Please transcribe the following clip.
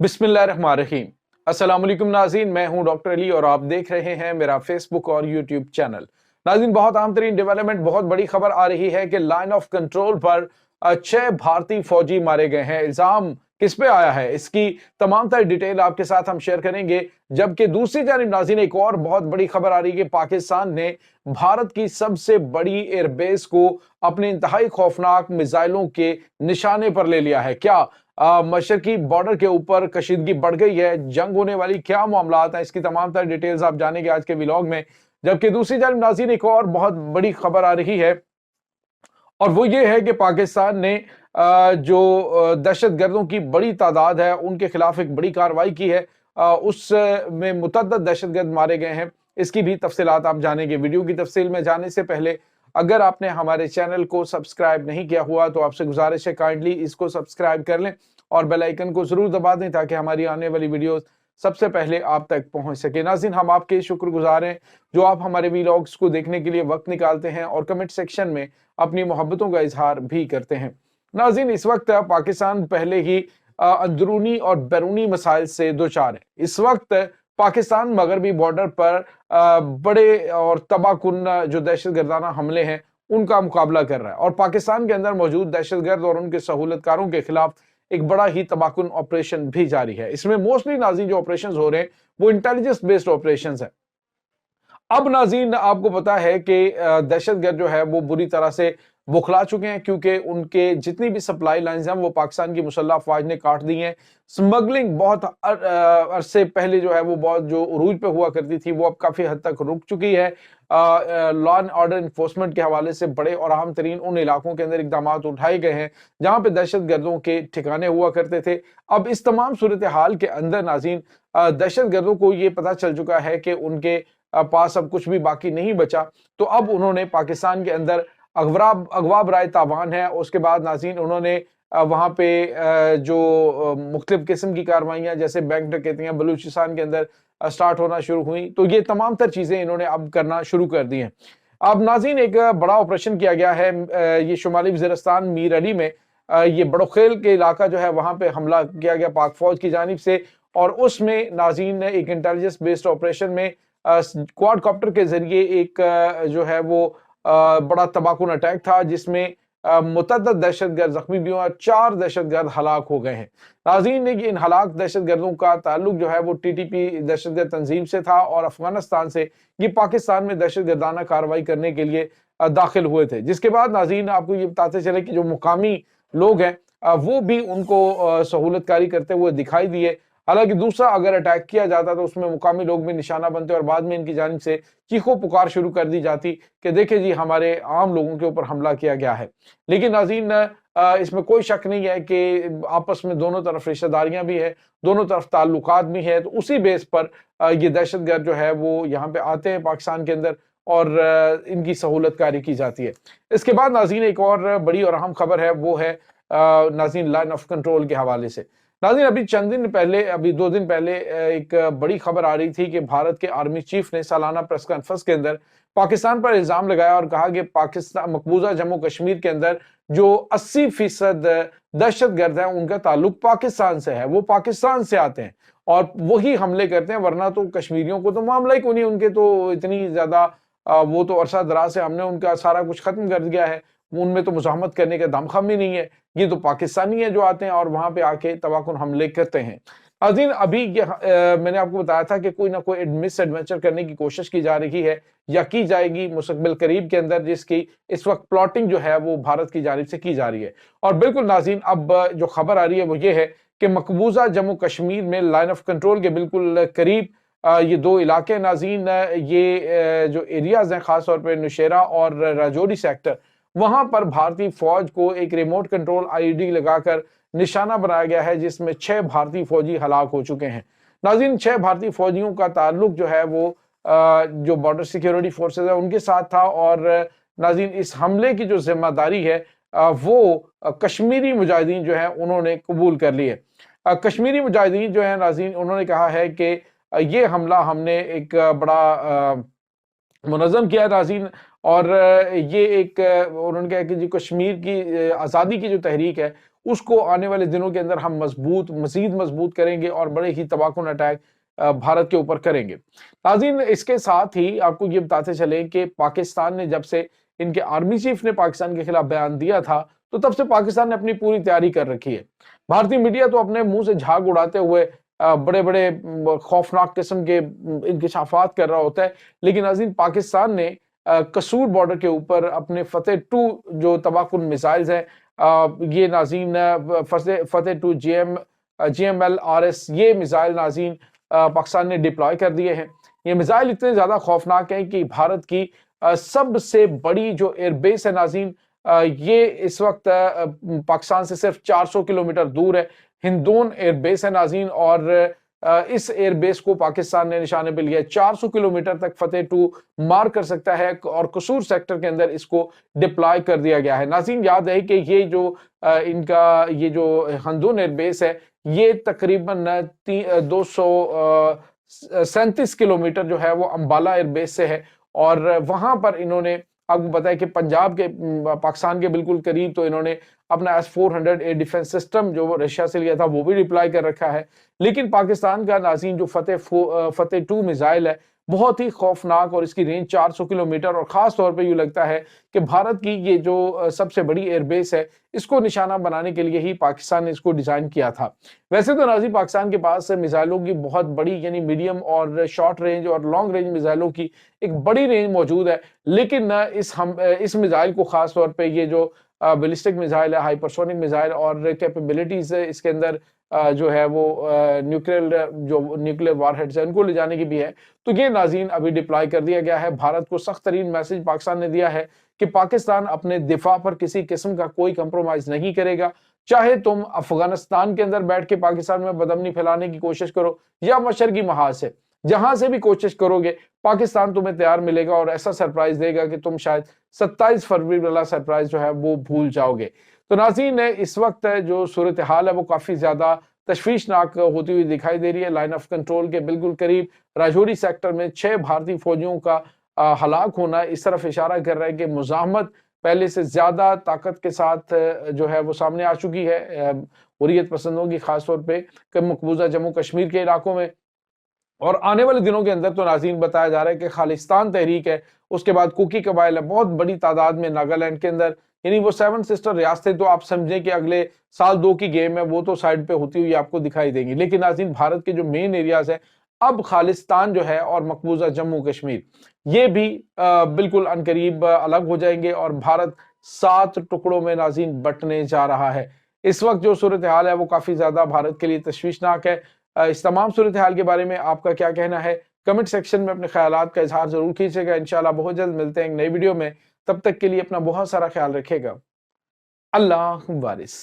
बिस्मिल्लाहिर्रहमानिर्रहीम। अस्सलाम वालेकुम नाज़रीन, मैं हूं डॉक्टर अली और आप देख रहे हैं मेरा फेसबुक और यूट्यूब चैनल। नाज़रीन, बहुत अहम तरीन डेवलपमेंट, बहुत बड़ी खबर आ रही है कि लाइन ऑफ कंट्रोल पर 6 भारतीय फौजी मारे गए हैं। इल्जाम किस पे आया है, इसकी तमाम तरह डिटेल आपके साथ हम शेयर करेंगे। जबकि दूसरी जानिब नाज़रीन, एक और बहुत बड़ी खबर आ रही है कि पाकिस्तान ने भारत की सबसे बड़ी एयरबेस को अपने इंतहाई खौफनाक मिसाइलों के निशाने पर ले लिया है। क्या मशरकी बॉर्डर के ऊपर कशीदगी बढ़ गई है, जंग होने वाली क्या मामलात हैं, इसकी तमाम तरह डिटेल्स आप जानेंगे आज के व्लॉग में। जबकि दूसरी जानिब नाज़रीन, एक और बहुत बड़ी खबर आ रही है और वो ये है कि पाकिस्तान ने जो दहशतगर्दों की बड़ी तादाद है उनके खिलाफ एक बड़ी कार्रवाई की है। उसमें मुतअद्दिद दहशतगर्द मारे गए हैं। इसकी भी तफसीलात आप जानेंगे। वीडियो की तफसील में जाने से पहले अगर आपने हमारे चैनल को सब्सक्राइब नहीं किया हुआ तो आपसे गुजारिश है काइंडली इसको सब्सक्राइब कर लें और बेल आइकन को जरूर दबा दें ताकि हमारी आने वाली वीडियोस सबसे पहले आप तक पहुंच सके। नाज़रीन, हम आपके शुक्रगुजार हैं जो आप हमारे वीलॉग्स को देखने के लिए वक्त निकालते हैं और कमेंट सेक्शन में अपनी मोहब्बतों का इजहार भी करते हैं। नाज़रीन, इस वक्त पाकिस्तान पहले ही अंदरूनी और बैरूनी मसाइल से दो चार है। इस वक्त पाकिस्तान मगरबी बॉर्डर पर बड़े और तबाहकुन जो दहशतगर्दाना हमले हैं उनका मुकाबला कर रहा है और पाकिस्तान के अंदर मौजूद दहशतगर्द और उनके सहूलतकारों के खिलाफ एक बड़ा ही तबाहकुन ऑपरेशन भी जारी है। इसमें मोस्टली नाज़रीन जो ऑपरेशन हो रहे हैं वो इंटेलिजेंस बेस्ड ऑपरेशन है। अब नाज़रीन, आपको पता है कि दहशतगर्द जो है वो बुरी तरह से बुखला चुके हैं क्योंकि उनके जितनी भी सप्लाई लाइंस हैं वो पाकिस्तान की मुसल्लह अफवाज ने काट दी हैं। स्मगलिंग बहुत अरसे पहले जो है वो बहुत जो उरूज पे हुआ करती थी वो अब काफ़ी हद तक रुक चुकी है। लॉ एंड ऑर्डर इन्फोर्समेंट के हवाले से बड़े और अहम तरीन उन इलाकों के अंदर इकदाम उठाए गए हैं जहाँ पे दहशत गर्दों के ठिकाने हुआ करते थे। अब इस तमाम सूरत हाल के अंदर नाज़रीन, दहशत गर्दों को ये पता चल चुका है कि उनके पास अब कुछ भी बाकी नहीं बचा। तो अब उन्होंने पाकिस्तान के अंदर अगवा बराए तावान है। उसके बाद नाज़रीन उन्होंने वहाँ पे जो मुख्तलिफ किस्म की कार्रवाइयाँ जैसे बैंक डकैतियाँ बलूचिस्तान के अंदर स्टार्ट होना शुरू हुई। तो ये तमाम तर चीज़ें इन्होंने अब करना शुरू कर दी हैं। अब नाज़रीन, एक बड़ा ऑपरेशन किया गया है ये शुमाली वज़ीरिस्तान मीर अली में ये बड़ोखेल के इलाका जो है वहाँ पे हमला किया गया पाक फौज की जानिब से और उसमें नाज़रीन एक इंटेलिजेंस बेस्ड ऑपरेशन में क्वाड कॉप्टर के जरिए एक जो है वो बड़ा तबाहकुन अटैक था जिसमें मुतअद्दिद दहशतगर्द जख्मी भी हुए, 4 दहशतगर्द हलाक हो गए हैं। नाज़रीन, इन हलाक दहशतगर्दों का ताल्लुक जो है वो टीटीपी दहशतगर्द तंजीम से था और अफगानिस्तान से ये पाकिस्तान में दहशतगर्दाना कार्रवाई करने के लिए दाखिल हुए थे। जिसके बाद नाज़रीन आपको ये बताते चले कि जो मुकामी लोग हैं वो भी उनको सहूलतकारी करते हुए दिखाई दिए। हालांकि दूसरा अगर अटैक किया जाता तो उसमें मुकामी लोग भी निशाना बनते और बाद में इनकी जानिब से चीखों पुकार शुरू कर दी जाती कि देखे जी हमारे आम लोगों के ऊपर हमला किया गया है। लेकिन नाज़रीन, इसमें कोई शक नहीं है कि आपस में दोनों तरफ रिश्तेदारियां भी है, दोनों तरफ ताल्लुकात भी है। तो उसी बेस पर ये दहशतगर्द जो है वो यहाँ पे आते हैं पाकिस्तान के अंदर और इनकी सहूलतकारी की जाती है। इसके बाद नाज़रीन एक और बड़ी और अहम खबर है वो है नाज़रीन लाइन ऑफ कंट्रोल के हवाले से। नाज़रीन, अभी चंद दिन पहले, अभी 2 दिन पहले एक बड़ी खबर आ रही थी कि भारत के आर्मी चीफ ने सालाना प्रेस कॉन्फ्रेंस के अंदर पाकिस्तान पर इल्जाम लगाया और कहा कि पाकिस्तान मकबूजा जम्मू कश्मीर के अंदर जो 80% दहशतगर्द हैं उनका ताल्लुक पाकिस्तान से है, वो पाकिस्तान से आते हैं और वही हमले करते हैं, वरना तो कश्मीरियों को तो मामला ही कोई नहीं। उनके तो इतनी ज्यादा वो तो अरसा दराज से हमने उनका सारा कुछ खत्म कर दिया है, उनमें तो मुजाहमत करने का दमखम ही नहीं है। ये तो पाकिस्तानी है जो आते हैं और वहां पे आके तबाहकुन हमले करते हैं। नाज़रीन, अभी मैंने आपको बताया था कि कोई ना कोई मिस एडवेंचर करने की कोशिश की जा रही है या की जाएगी मुस्तकबिल करीब के अंदर, जिसकी इस वक्त प्लॉटिंग जो है वो भारत की जानिब से की जा रही है। और बिल्कुल नाज़रीन, अब जो खबर आ रही है वो ये है कि मकबूजा जम्मू कश्मीर में लाइन ऑफ कंट्रोल के बिल्कुल करीब ये 2 इलाके नाज़रीन, ये जो एरियाज हैं खासतौर पर नौशेरा और राजौरी सेक्टर, वहां पर भारतीय फौज को एक रिमोट कंट्रोल आईईडी लगाकर निशाना बनाया गया है जिसमें 6 भारतीय फौजी हलाक हो चुके हैं। नाज़रीन, 6 भारतीय फौजियों का ताल्लुक जो है वो जो बॉर्डर सिक्योरिटी फोर्सेज है उनके साथ था और नाज़रीन इस हमले की जो जिम्मेदारी है वो कश्मीरी मुजाहिदीन जो है उन्होंने कबूल कर ली है। कश्मीरी मुजाहिदीन जो है नाज़रीन उन्होंने कहा है कि ये हमला हमने एक बड़ा मुनज़्ज़म किया नाज़रीन और ये एक उन्होंने कहा कि जो कश्मीर की आज़ादी की जो तहरीक है اس کو آنے والے دنوں کے اندر ہم مزید مضبوط کریں گے اور بڑے ہی تباہ کن اٹیک بھارت کے اوپر کریں گے۔ ناظرین، اس کے ساتھ ہی آپ کو یہ بتاتے چلیں کہ پاکستان نے جب سے ان کے آرمی چیف نے پاکستان کے خلاف بیان دیا تھا تو تب سے پاکستان نے اپنی پوری تیاری کر رکھی ہے۔ بھارتی میڈیا تو اپنے منہ سے جھاگ اڑاتے ہوئے بڑے بڑے خوفناک قسم کے انکشافات کر رہا ہوتا ہے، لیکن ناظرین پاکستان نے قصور بارڈر کے اوپر اپنے فتح 2 جو تباہ کن میزائلز ہیں، یہ ناظرین فتح 2 GMLRS یہ میزائل ناظرین پاکستان نے ڈپلوائے کر دیے ہیں۔ یہ میزائل اتنے زیادہ خوفناک ہیں کہ بھارت کی سب سے بڑی جو ایئر بیس ہے ناظرین، یہ اس وقت پاکستان سے صرف 400 کلومیٹر دور ہے، ہندون ایئر بیس ہے ناظرین، اور اس ایئر بیس کو پاکستان نے نشانے پہ لیا ہے۔ 400 کلومیٹر تک فتح 2 مار کر سکتا ہے اور قصور سیکٹر کے اندر اس کو ڈپلوائے کر دیا گیا ہے۔ ناظرین یاد ہے کہ یہ جو ان کا یہ جو ہندون ایئر بیس ہے، یہ تقریباً 237 کلومیٹر جو ہے وہ امبالہ ایئر بیس سے ہے، اور وہاں پر انہوں نے آپ کو پتا ہے کہ پنجاب کے پاکستان کے بالکل قریب تو انہوں نے اپنا S-400 ایئر ڈیفنس سسٹم جو وہ رشیا سے لیا تھا وہ بھی ڈپلائی کر رکھا ہے۔ لیکن پاکستان کا ناظرین جو فتح 2 میزائل ہے بہت ہی خوفناک، اور اس کی رینج 400 کلومیٹر، اور خاص طور پہ یہ لگتا ہے کہ بھارت کی یہ جو سب سے بڑی ایئر بیس ہے اس کو نشانہ بنانے کے لیے ہی پاکستان نے اس کو ڈیزائن کیا تھا۔ ویسے تو ناظرین پاکستان کے پاس میزائلوں کی بہت بڑی یعنی میڈیم اور شارٹ رینج اور لانگ رینج میزائلوں کی ایک بڑی رینج موجود ہے، لیکن اس میزائل کو خاص طور پہ یہ جو بیلسٹک میزائل ہے، ہائپرسونک میزائل، اور کیپیبلٹیز اس کے اندر جو ہے وہ نیوکلیر وار ہیڈز ہیں ان کو لے جانے کی بھی ہے، تو یہ ناظرین ابھی ڈپلائی کر دیا گیا ہے۔ بھارت کو سخت ترین میسج پاکستان نے دیا ہے کہ پاکستان اپنے دفاع پر کسی قسم کا کوئی کمپرومائز نہیں کرے گا، چاہے تم افغانستان کے اندر بیٹھ کے پاکستان میں بدامنی پھیلانے کی کوشش کرو یا مشرقی محاذ سے، جہاں سے بھی کوشش کرو گے پاکستان تمہیں تیار ملے گا اور ایسا سرپرائز دے گا کہ تم شاید 27 فروری والا سرپرائز جو ہے وہ بھول جاؤ گے۔ تو ناظرین اس وقت جو صورتحال ہے وہ کافی زیادہ تشویشناک ہوتی ہوئی دکھائی دے رہی ہے۔ لائن آف کنٹرول کے بالکل قریب راجوری سیکٹر میں 6 بھارتی فوجیوں کا ہلاک ہونا اس طرف اشارہ کر رہا ہے کہ مزاحمت پہلے سے زیادہ طاقت کے ساتھ جو ہے وہ سامنے آ چکی ہے حریت پسندوں کی، خاص طور پہ مقبوضہ جموں کشمیر کے علاقوں میں۔ اور آنے والے دنوں کے اندر تو ناظرین بتایا جا رہا ہے کہ خالصتان تحریک ہے، اس کے بعد کوکی قبائل ہے، بہت بڑی تعداد میں ناگالینڈ کے اندر، یعنی وہ 7 سسٹر ریاستیں تو آپ سمجھیں کہ اگلے سال 2 کی گیم ہے وہ تو سائڈ پہ ہوتی ہوئی آپ کو دکھائی دیں گی، لیکن ناظرین بھارت کے جو مین ایریاز ہیں اب خالصتان جو ہے اور مقبوضہ جموں کشمیر یہ بھی بالکل عنقریب الگ ہو جائیں گے، اور بھارت 7 ٹکڑوں میں ناظرین بٹنے جا رہا ہے۔ اس وقت جو صورتحال ہے وہ کافی زیادہ بھارت کے لیے تشویشناک ہے۔ اس تمام صورتحال کے بارے میں آپ کا کیا کہنا ہے؟ کمنٹ سیکشن میں اپنے خیالات کا اظہار ضرور کیجیے گا۔ انشاءاللہ بہت جلد ملتے ہیں ایک نئی ویڈیو میں، تب تک کے لیے اپنا بہت سارا خیال رکھے گا۔ اللہ وارث۔